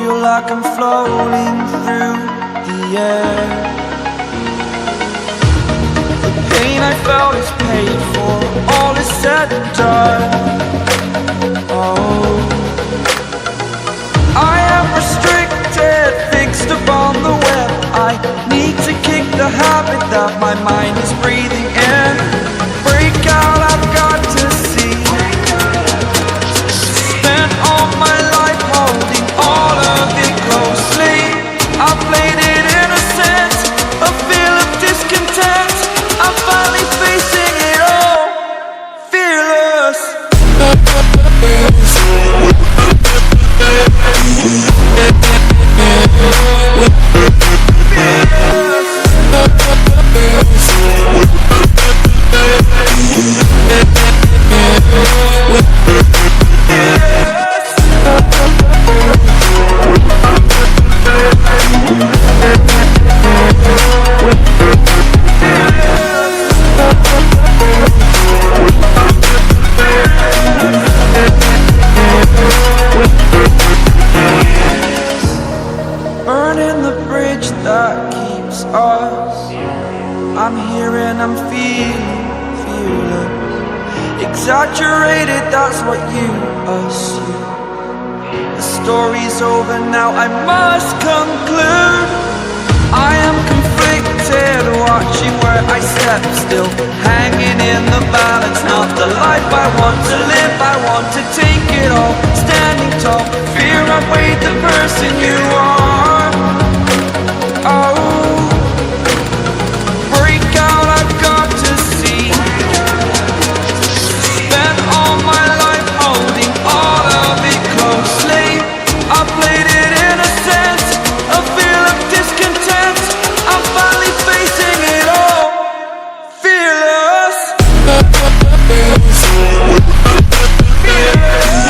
feel like I'm floating through the air. The pain I felt is paid for, all is said and done. Oh, I am restricted, fixed upon the web. I need to kick the habit that my mind is breathing in. Break out, I've got to see. Spent all my life holding all of it closely. I played it innocent, a feel of discontent. I'm finally facing it all, fearless. Burning the bridge that keeps us. I'm here and I'm feeling fearless. Exaggerated, that's what you assume. The story's over now, I must conclude. I am conflicted, watching where I step still, hanging in the balance. Not the life I want to live, I want to take it all. Standing tall, fear outweighed the person you are. Oh, break out, I've got to see. Spent all my life holding all of it closely. I played it innocent, a feel of discontent. I'm finally facing it all, fearless. Fearless.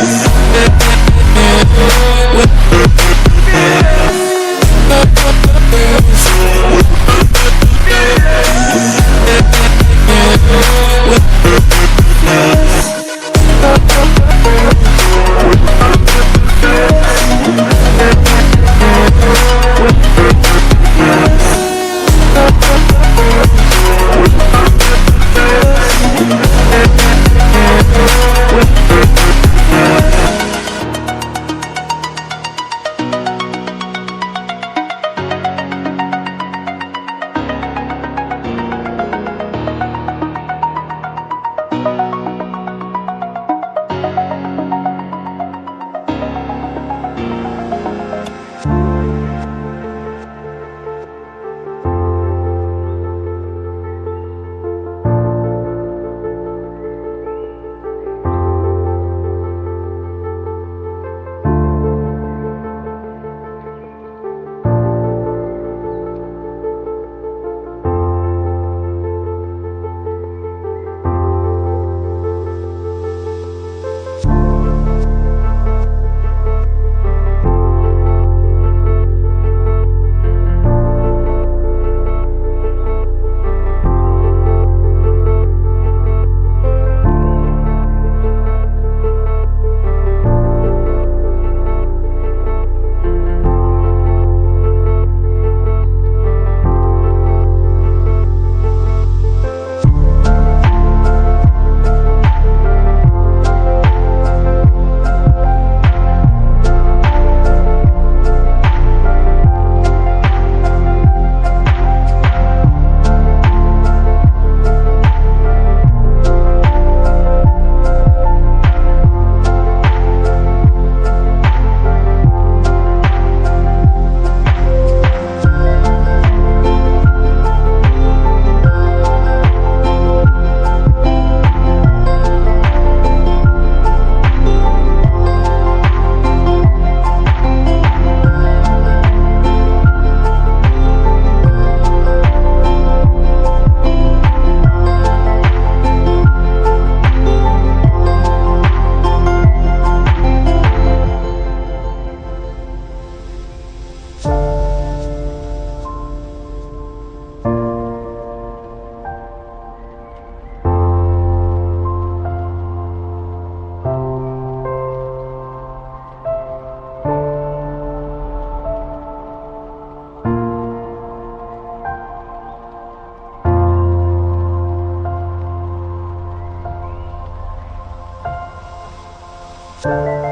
you.